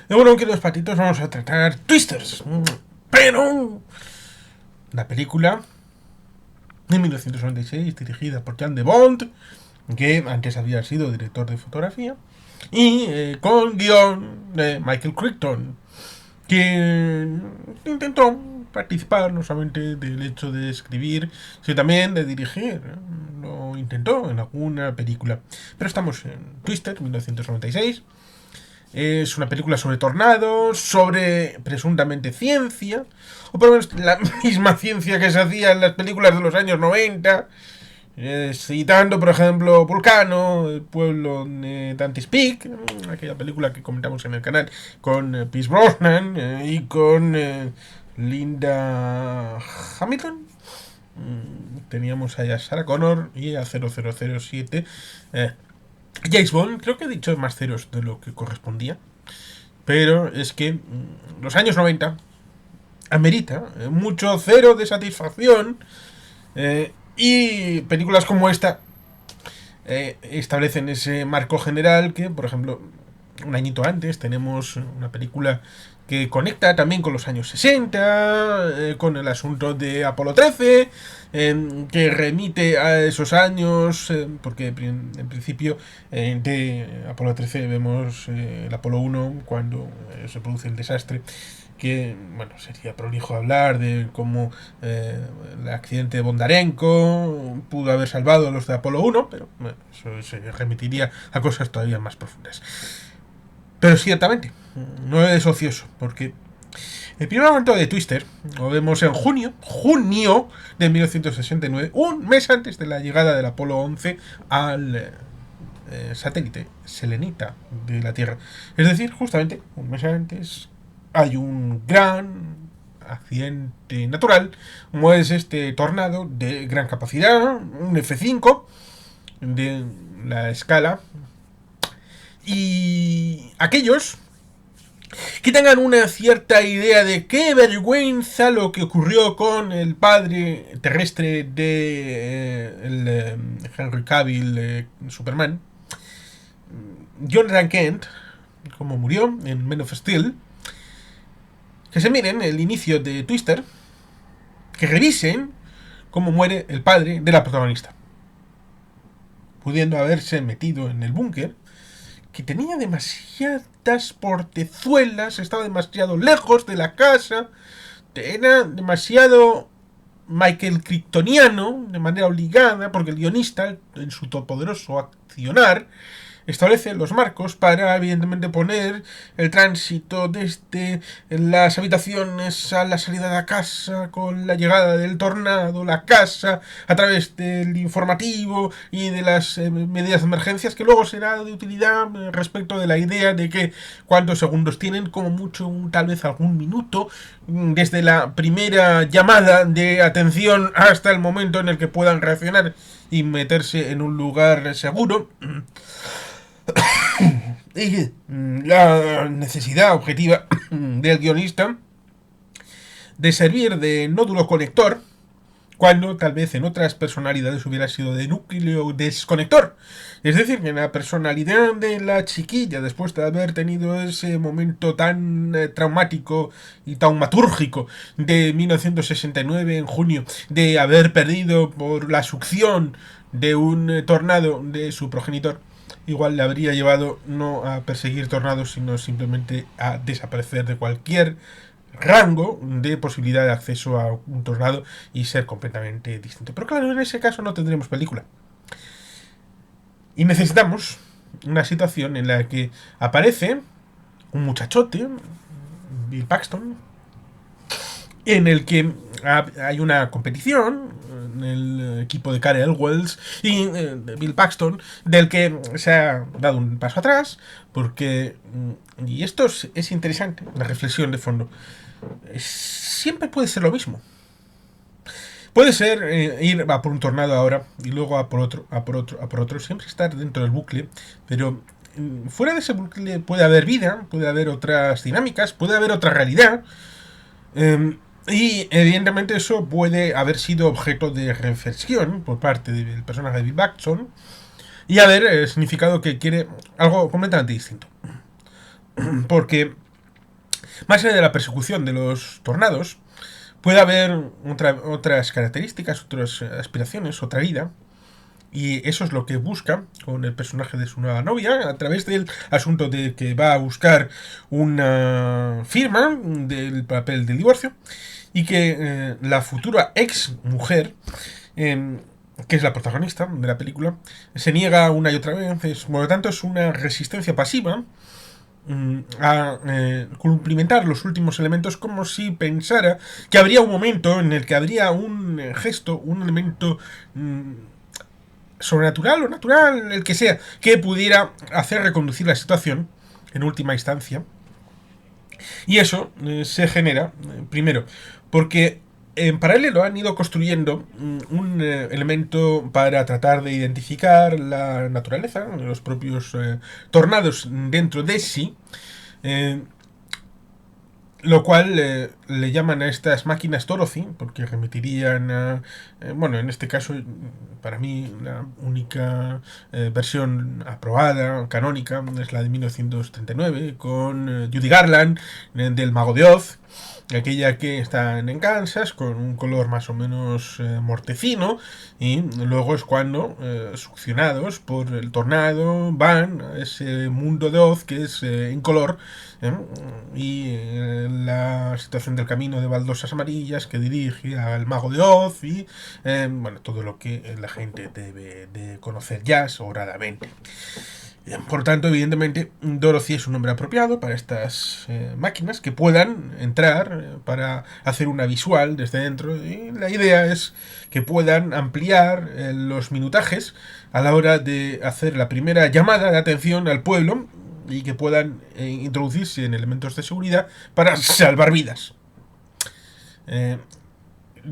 Y bueno, queridos patitos, vamos a tratar Twisters. Pero la película de 1996, dirigida por Jan de Bont, que antes había sido director de fotografía, y con guión de Michael Crichton, que intentó participar no solamente del hecho de escribir, sino también de dirigir. Lo intentó en alguna película. Pero estamos en Twister, 1996. Es una película sobre tornados, sobre presuntamente ciencia, o por lo menos la misma ciencia que se hacía en las películas de los años 90, citando, por ejemplo, Vulcano, el pueblo de Dante's Peak, aquella película que comentamos en el canal con Pierce Brosnan y con Linda Hamilton. Teníamos ahí a Sarah Connor y a 0007. James Bond, creo que he dicho más ceros de lo que correspondía. Pero es que los años 90 amerita mucho cero de satisfacción. Y películas como esta establecen ese marco general que, por ejemplo, un añito antes tenemos una película que conecta también con los años 60, con el asunto de Apolo 13, que remite a esos años, porque en principio de Apolo 13 vemos el Apolo 1 cuando se produce el desastre, que bueno, sería prolijo hablar de cómo el accidente de Bondarenko pudo haber salvado a los de Apolo 1, pero bueno, eso se remitiría a cosas todavía más profundas. Pero ciertamente, no es ocioso, porque el primer momento de Twister lo vemos en junio de 1969, un mes antes de la llegada del Apolo 11 al satélite selenita de la Tierra. Es decir, justamente un mes antes hay un gran accidente natural, como es este tornado de gran capacidad, un F5 de la escala. Y aquellos que tengan una cierta idea de qué vergüenza lo que ocurrió con el padre terrestre de Henry Cavill, Superman, Jonathan Kent, como murió en Man of Steel, que se miren el inicio de Twister, que revisen cómo muere el padre de la protagonista, pudiendo haberse metido en el búnker, que tenía demasiadas portezuelas, estaba demasiado lejos de la casa, era demasiado Michael Crichtoniano, de manera obligada, porque el guionista, en su todopoderoso accionar, establece los marcos para, evidentemente, poner el tránsito desde las habitaciones a la salida de la casa, con la llegada del tornado, la casa, a través del informativo y de las medidas de emergencias, que luego será de utilidad respecto de la idea de que cuántos segundos tienen, como mucho, tal vez algún minuto, desde la primera llamada de atención hasta el momento en el que puedan reaccionar y meterse en un lugar seguro. Y la necesidad objetiva del guionista de servir de nódulo conector, cuando tal vez en otras personalidades hubiera sido de núcleo desconector. Es decir, que la personalidad de la chiquilla, después de haber tenido ese momento tan traumático y taumatúrgico de 1969 en junio, de haber perdido por la succión de un tornado de su progenitor, igual le habría llevado no a perseguir tornados, sino simplemente a desaparecer de cualquier rango de posibilidad de acceso a un tornado y ser completamente distinto. Pero claro, en ese caso no tendremos película. Y necesitamos una situación en la que aparece un muchachote, Bill Paxton, en el que hay una competición en el equipo de Cary Elwes y de Bill Paxton, del que se ha dado un paso atrás, porque, y esto es interesante, la reflexión de fondo, siempre puede ser lo mismo. Puede ser ir a por un tornado ahora y luego a por otro, a por otro, a por otro, siempre estar dentro del bucle, pero fuera de ese bucle puede haber vida, puede haber otras dinámicas, puede haber otra realidad. Y evidentemente eso puede haber sido objeto de reflexión por parte del personaje de Bill Paxton y haber significado que quiere algo completamente distinto. Porque Más allá de la persecución de los tornados, puede haber otras características, otras aspiraciones, otra vida. Y eso es lo que busca con el personaje de su nueva novia, a través del asunto de que va a buscar una firma del papel del divorcio y que la futura ex mujer, que es la protagonista de la película, se niega una y otra vez. Por lo tanto, es una resistencia pasiva a cumplimentar los últimos elementos, como si pensara que habría un momento en el que habría un gesto, un elemento sobrenatural o natural, el que sea, que pudiera hacer reconducir la situación en última instancia. Y eso se genera, primero, porque en paralelo han ido construyendo un elemento para tratar de identificar la naturaleza, los propios tornados dentro de sí, eh, lo cual le llaman a estas máquinas Dorothy, porque remitirían a... bueno, en este caso, para mí, la única versión aprobada, canónica, es la de 1939, con Judy Garland, del Mago de Oz, aquella que está en Kansas, con un color más o menos mortecino, y luego es cuando, succionados por el tornado, van a ese mundo de Oz que es en color, y la situación del camino de baldosas amarillas que dirige al Mago de Oz y bueno, todo lo que la gente debe de conocer ya sobradamente. Por tanto, evidentemente, Dorothy es un nombre apropiado para estas máquinas que puedan entrar para hacer una visual desde dentro. Y la idea es que puedan ampliar los minutajes a la hora de hacer la primera llamada de atención al pueblo y que puedan introducirse en elementos de seguridad para salvar vidas.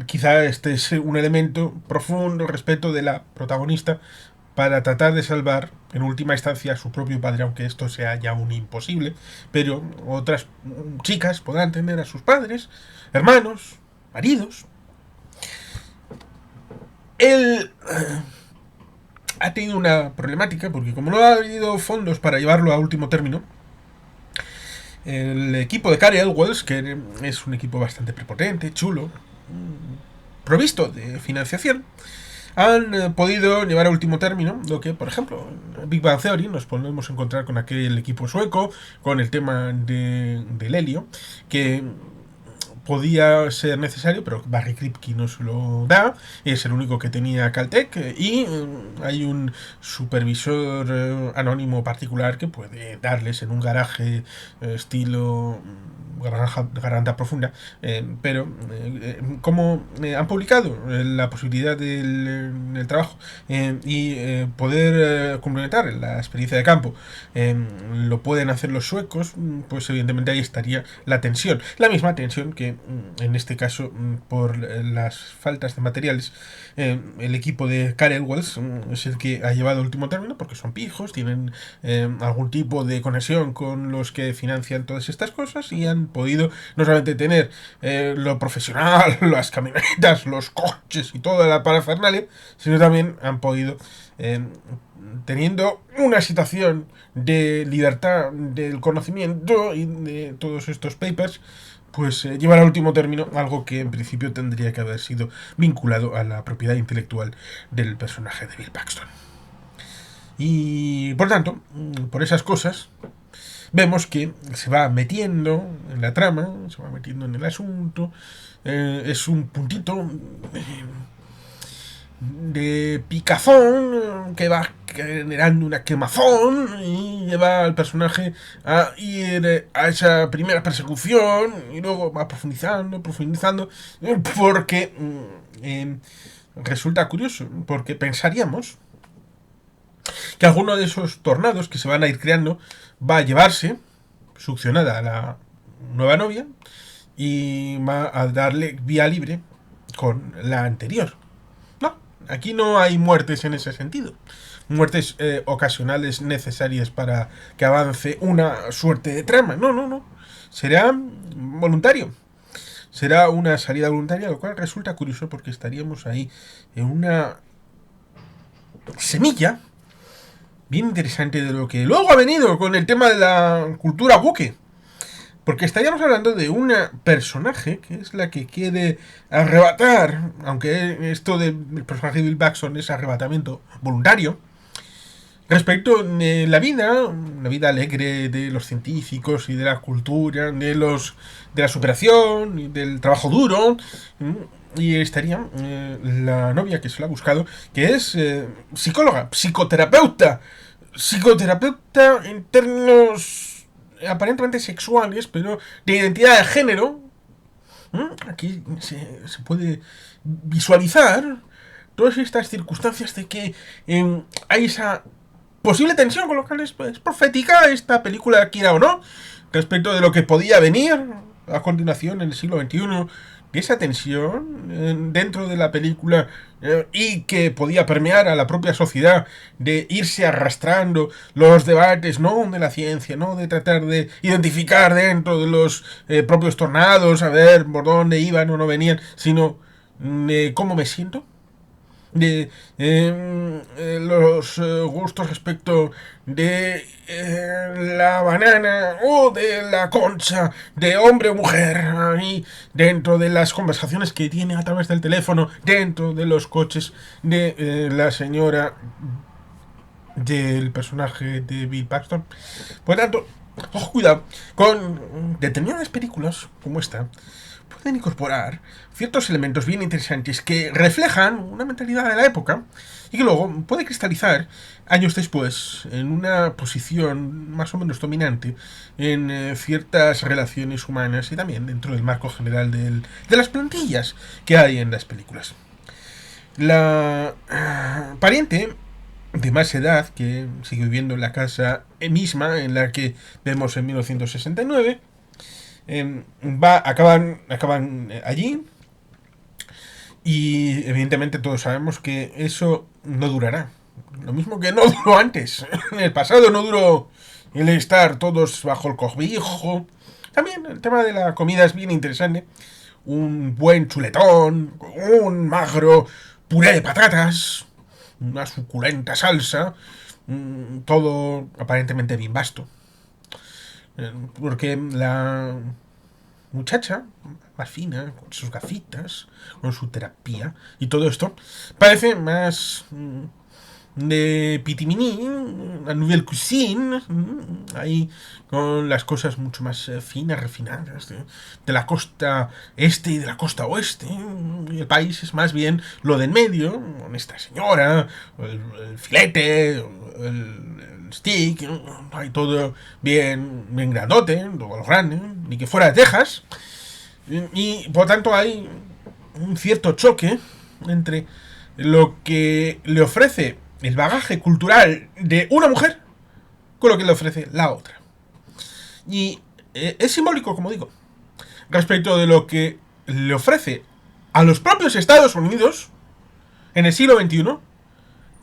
Quizá este es un elemento profundo respecto de la protagonista para tratar de salvar en última instancia a su propio padre, aunque esto sea ya un imposible, pero otras chicas podrán tener a sus padres, hermanos, maridos. Él ha tenido una problemática porque como no ha habido fondos para llevarlo a último término, el equipo de Cary Elwes, que es un equipo bastante prepotente, chulo, provisto de financiación, han podido llevar a último término lo que, por ejemplo, en Big Bang Theory nos podemos encontrar con aquel equipo sueco, con el tema del helio, que podía ser necesario, pero Barry Kripke nos lo da, es el único que tenía Caltech, y hay un supervisor anónimo particular que puede darles en un garaje estilo garganta profunda, pero como han publicado la posibilidad del trabajo y poder complementar la experiencia de campo, lo pueden hacer los suecos, pues evidentemente ahí estaría la tensión, la misma tensión que en este caso por las faltas de materiales el equipo de Cary Elwes es el que ha llevado el último término, porque son pijos, tienen algún tipo de conexión con los que financian todas estas cosas y han podido no solamente tener lo profesional, las camionetas, los coches y toda la parafernalia, sino también han podido teniendo una situación de libertad del conocimiento y de todos estos papers, pues llevar al último término algo que en principio tendría que haber sido vinculado a la propiedad intelectual del personaje de Bill Paxton. Y por tanto, por esas cosas, vemos que se va metiendo en la trama, se va metiendo en el asunto, es un puntito de picazón que va generando una quemazón y lleva al personaje a ir a esa primera persecución y luego va profundizando porque resulta curioso, porque pensaríamos que alguno de esos tornados que se van a ir creando va a llevarse succionada a la nueva novia y va a darle vía libre con la anterior. No, aquí no hay muertes en ese sentido. Muertes ocasionales necesarias para que avance una suerte de trama. No, no, no. Será voluntario. Será una salida voluntaria, lo cual resulta curioso porque estaríamos ahí en una semilla bien interesante de lo que luego ha venido con el tema de la cultura woke. Porque estaríamos hablando de una personaje que es la que quiere arrebatar, aunque esto del personaje de Bill Paxton es arrebatamiento voluntario, respecto de la vida alegre de los científicos y de la cultura, de la superación y del trabajo duro. Y estaría la novia que se lo ha buscado, que es psicóloga, psicoterapeuta en términos aparentemente sexuales, pero de identidad de género. Aquí se puede visualizar todas estas circunstancias de que hay esa posible tensión, con lo cual es profética esta película, quiera o no, respecto de lo que podía venir a continuación en el siglo XXI, de esa tensión dentro de la película y que podía permear a la propia sociedad, de irse arrastrando los debates, no de la ciencia, no de tratar de identificar dentro de los propios tornados, a ver por dónde iban o no venían, sino de cómo me siento, de los gustos respecto de la banana o de la concha, de hombre o mujer, ahí dentro de las conversaciones que tiene a través del teléfono, dentro de los coches de la señora del personaje de Bill Paxton. Por tanto, ojo, cuidado con determinadas películas como esta. Pueden incorporar ciertos elementos bien interesantes que reflejan una mentalidad de la época y que luego puede cristalizar años después en una posición más o menos dominante en ciertas relaciones humanas y también dentro del marco general de las plantillas que hay en las películas. La pariente de más edad que sigue viviendo en la casa misma en la que vemos en 1969 acaban allí y evidentemente todos sabemos que eso no durará. Lo mismo que no duró antes. En el pasado no duró el estar todos bajo el cobijo. También el tema de la comida es bien interesante. Un buen chuletón, un magro puré de patatas, una suculenta salsa, todo aparentemente bien vasto. Porque la muchacha, más fina, con sus gafitas, con su terapia y todo esto, parece más de Pitimini, a Nouvelle Cuisine, ahí con las cosas mucho más finas, refinadas, de la costa este y de la costa oeste. Y el país es más bien lo de en medio, con esta señora, el filete, el stick, hay todo bien grandote, todo lo grande, ni que fuera de Texas. Y por tanto hay un cierto choque entre lo que le ofrece el bagaje cultural de una mujer con lo que le ofrece la otra. Y es simbólico, como digo, respecto de lo que le ofrece a los propios Estados Unidos en el siglo XXI,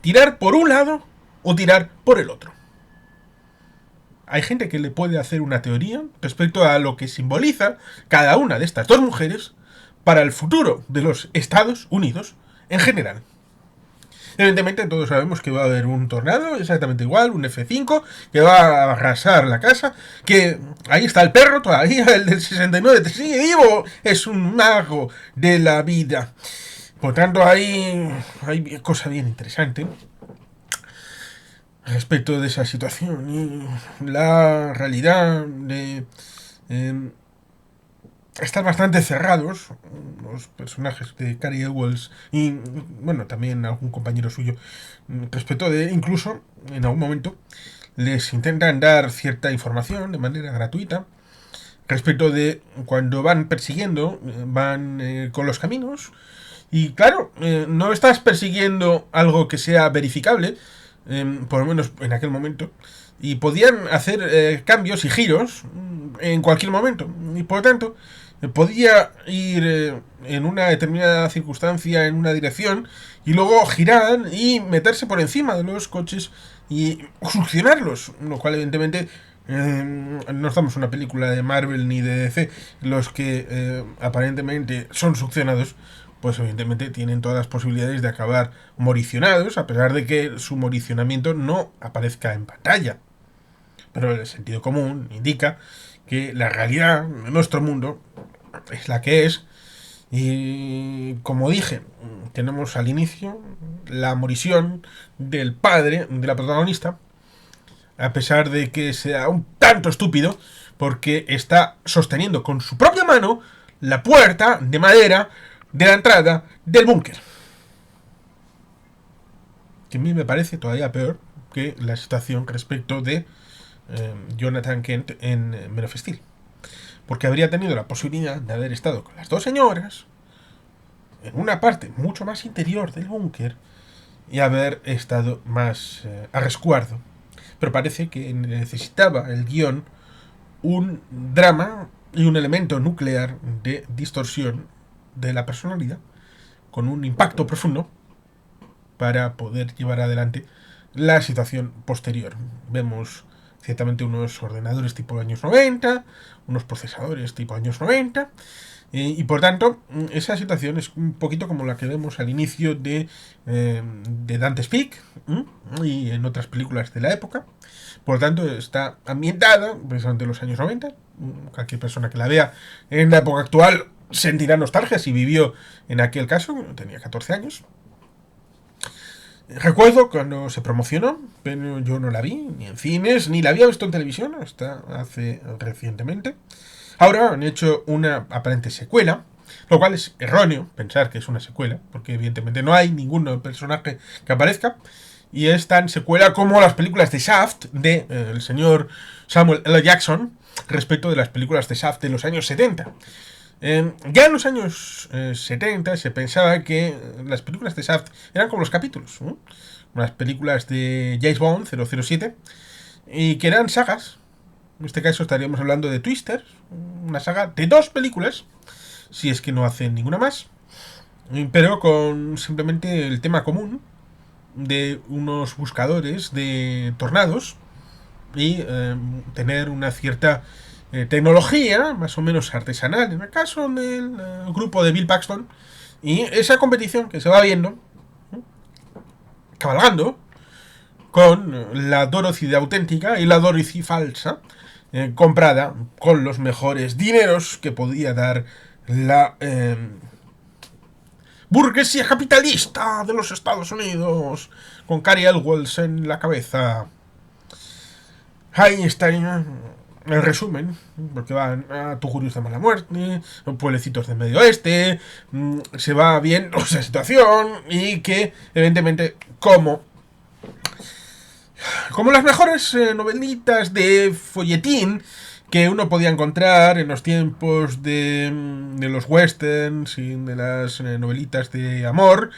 tirar por un lado o tirar por el otro. Hay gente que le puede hacer una teoría respecto a lo que simboliza cada una de estas dos mujeres para el futuro de los Estados Unidos en general. Evidentemente todos sabemos que va a haber un tornado, exactamente igual, un F5, que va a arrasar la casa, que ahí está el perro todavía, el del 69, sigue vivo, es un mago de la vida. Por tanto, hay cosa bien interesante respecto de esa situación y la realidad de están bastante cerrados los personajes de Cary Elwes y bueno, también algún compañero suyo respecto de incluso en algún momento les intentan dar cierta información de manera gratuita respecto de cuando van persiguiendo, van con los caminos y claro, no estás persiguiendo algo que sea verificable, por lo menos en aquel momento, y podían hacer cambios y giros en cualquier momento y por lo tanto podía ir en una determinada circunstancia en una dirección y luego girar y meterse por encima de los coches y succionarlos, lo cual evidentemente no estamos en una película de Marvel ni de DC, los que aparentemente son succionados pues evidentemente tienen todas las posibilidades de acabar moricionados, a pesar de que su moricionamiento no aparezca en pantalla. pero el sentido común indica que la realidad de nuestro mundo es la que es. Y como dije, tenemos al inicio la morición del padre de la protagonista, a pesar de que sea un tanto estúpido, porque está sosteniendo con su propia mano la puerta de madera de la entrada del búnker. Que a mí me parece todavía peor que la situación respecto de Jonathan Kent en Men of Steel. Porque habría tenido la posibilidad de haber estado con las dos señoras en una parte mucho más interior del búnker y haber estado más a resguardo. Pero parece que necesitaba el guión un drama y un elemento nuclear de distorsión de la personalidad con un impacto profundo para poder llevar adelante la situación posterior. Vemos ciertamente unos ordenadores tipo años 90, unos procesadores tipo años 90, y por tanto esa situación es un poquito como la que vemos al inicio de Dante's Peak y en otras películas de la época. Por tanto está ambientada precisamente en los años 90. Cualquier persona que la vea en la época actual sentirá nostalgia si vivió en aquel caso. Tenía 14 años. Recuerdo cuando se promocionó, pero yo no la vi ni en cines, ni la había visto en televisión hasta hace recientemente. Ahora han hecho una aparente secuela, lo cual es erróneo pensar que es una secuela, porque evidentemente no hay ningún personaje que aparezca. Y es tan secuela como las películas de Shaft de el señor Samuel L. Jackson respecto de las películas de Shaft de los años 70. Ya en los años 70 se pensaba que las películas de Shaft eran como los capítulos, ¿no? Las películas de James Bond 007 y que eran sagas. En este caso estaríamos hablando de Twister, una saga de 2 películas, si es que no hacen ninguna más, pero con simplemente el tema común de unos buscadores de tornados y tener una cierta tecnología más o menos artesanal, en el caso del grupo de Bill Paxton, y esa competición que se va viendo, cabalgando, con la Dorothy auténtica y la Dorothy falsa, comprada con los mejores dineros que podía dar la burguesía capitalista de los Estados Unidos, con Cary Elwes en la cabeza. Ahí está el resumen, porque van a Tugurios de Mala Muerte, pueblecitos del Medio Oeste, se va viendo esa situación y que, evidentemente, como las mejores novelitas de folletín que uno podía encontrar en los tiempos de los westerns y de las novelitas de amor,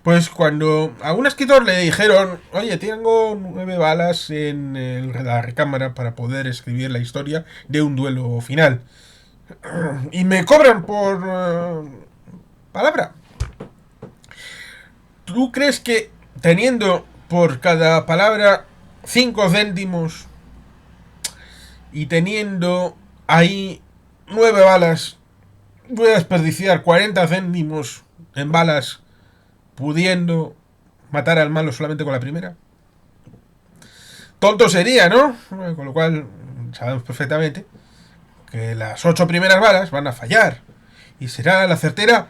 pues cuando a un escritor le dijeron, oye, tengo 9 balas en la recámara para poder escribir la historia de un duelo final, y me cobran por palabra, ¿tú crees que teniendo por cada palabra 5 céntimos y teniendo ahí 9 balas, voy a desperdiciar 40 céntimos en balas pudiendo matar al malo solamente con la primera? Tonto sería, ¿no? Con lo cual sabemos perfectamente que las 8 primeras balas van a fallar y será la certera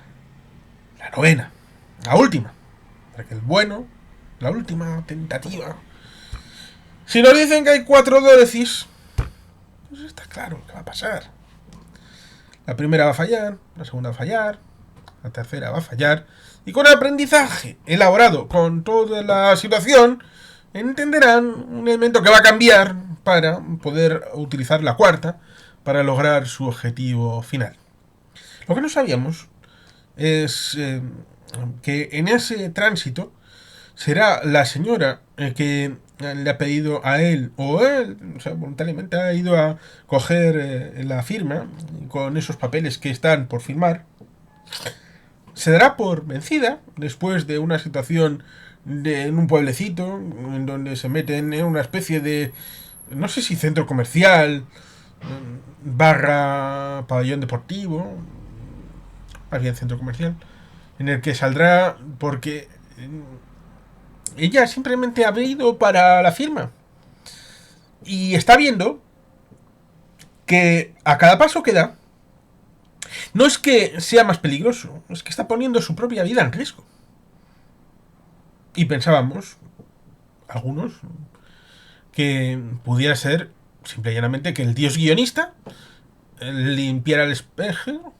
la novena, la última, para que el bueno, la última tentativa. Si nos dicen que hay 4 Dorothys, pues está claro que va a pasar. La primera va a fallar, la segunda va a fallar, la tercera va a fallar, y con el aprendizaje elaborado con toda la situación, entenderán un elemento que va a cambiar para poder utilizar la cuarta para lograr su objetivo final. Lo que no sabíamos es que en ese tránsito será la señora que le ha pedido a él, o él, o sea, voluntariamente ha ido a coger la firma con esos papeles que están por firmar, se dará por vencida después de una situación en un pueblecito en donde se meten en una especie de, no sé si centro comercial, barra pabellón deportivo, más bien centro comercial, en el que saldrá porque ella simplemente ha ido para la firma. Y está viendo que a cada paso que da, no es que sea más peligroso, es que está poniendo su propia vida en riesgo. Y pensábamos, algunos, que pudiera ser simple y llanamente que el dios guionista limpiara el espejo,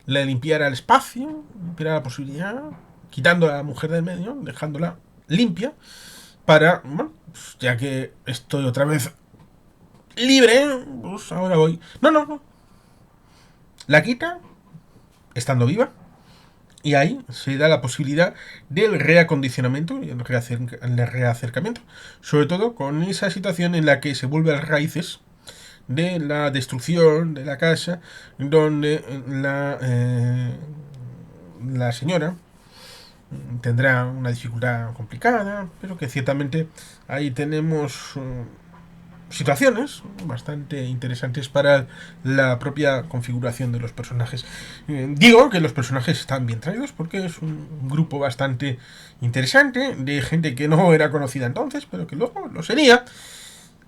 le limpiara el espacio, limpiara la posibilidad, quitando a la mujer del medio, dejándola limpia, para, bueno, pues ya que estoy otra vez libre, pues ahora voy. No, no, no. La quita, estando viva, y ahí se da la posibilidad del reacondicionamiento y el reacercamiento. Sobre todo con esa situación en la que se vuelve a las raíces de la destrucción de la casa, donde la señora tendrá una dificultad complicada, pero que ciertamente ahí tenemos situaciones bastante interesantes para la propia configuración de los personajes. Digo que los personajes están bien traídos porque es un grupo bastante interesante de gente que no era conocida entonces, pero que luego lo sería.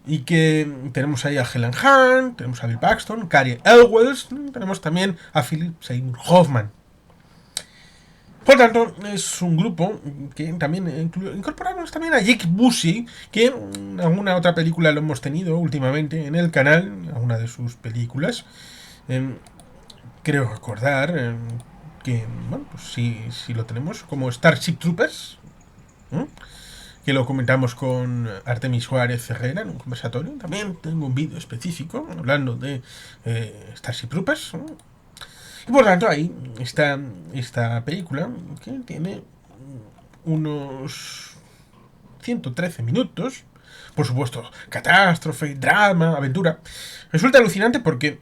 Y que tenemos ahí a Helen Hunt, tenemos a Bill Paxton, Cary Elwes, tenemos también a Philip Seymour Hoffman. Por tanto, es un grupo que también incorporamos también a Jake Busey, que en alguna otra película lo hemos tenido últimamente en el canal, alguna de sus películas. Creo recordar que, bueno, pues sí lo tenemos, como Starship Troopers, que lo comentamos con Artemis Suárez Herrera en un conversatorio. También tengo un vídeo específico hablando de Starship Troopers. Y por tanto ahí está esta película que tiene unos 113 minutos. Por supuesto, catástrofe, drama, aventura. Resulta alucinante porque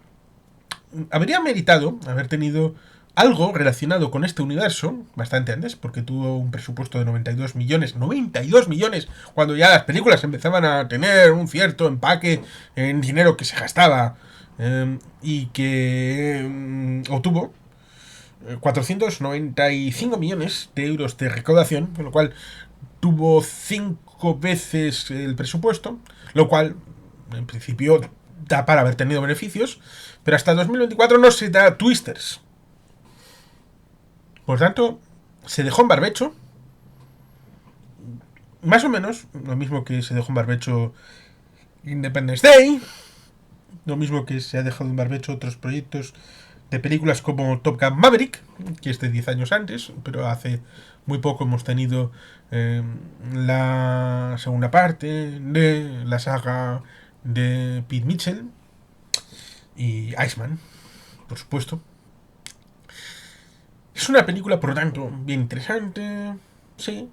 habría meritado haber tenido algo relacionado con este universo bastante antes, porque tuvo un presupuesto de 92 millones, 92 millones, cuando ya las películas empezaban a tener un cierto empaque en dinero que se gastaba, y que obtuvo 495 millones de euros de recaudación, con lo cual tuvo 5 veces el presupuesto, lo cual en principio da para haber tenido beneficios, pero hasta 2024 no se da Twisters. Por tanto, se dejó en barbecho, más o menos lo mismo que se dejó en barbecho Independence Day, lo mismo que se ha dejado en barbecho otros proyectos de películas como Top Gun Maverick, que es de 10 años antes, pero hace muy poco hemos tenido la segunda parte de la saga de Pete Mitchell y Iceman, por supuesto. Es una película, por lo tanto, bien interesante, sí,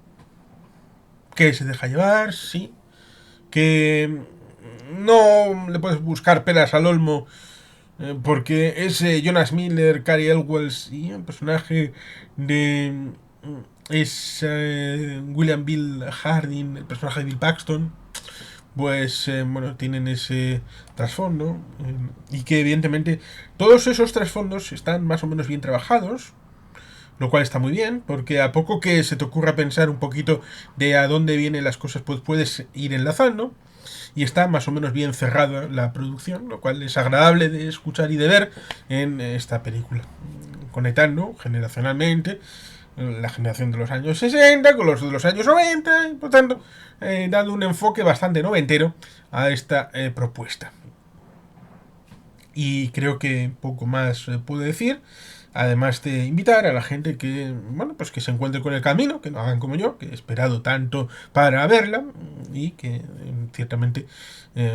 que se deja llevar, sí, que no le puedes buscar pelas al olmo, porque es Jonas Miller, Cary Elwes y el personaje de es William Bill Harding, el personaje de Bill Paxton, pues bueno, tienen ese trasfondo, y que evidentemente todos esos trasfondos están más o menos bien trabajados, lo cual está muy bien, porque a poco que se te ocurra pensar un poquito de a dónde vienen las cosas, pues puedes ir enlazando. Y está más o menos bien cerrada la producción, lo cual es agradable de escuchar y de ver en esta película. Conectando generacionalmente la generación de los años 60 con los de los años 90, y por tanto, dando un enfoque bastante noventero a esta propuesta. Y creo que poco más puedo decir. Además de invitar a la gente que, bueno, pues que se encuentre con el camino, que no hagan como yo, que he esperado tanto para verla, y que ciertamente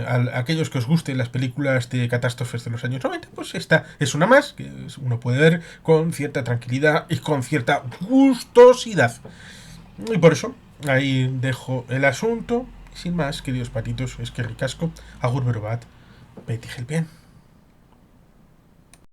a aquellos que os gusten las películas de catástrofes de los años 90, pues esta es una más que uno puede ver con cierta tranquilidad y con cierta gustosidad. Y por eso ahí dejo el asunto. Sin más, queridos patitos, es que ricasco, agur berobat, Betty Helpien.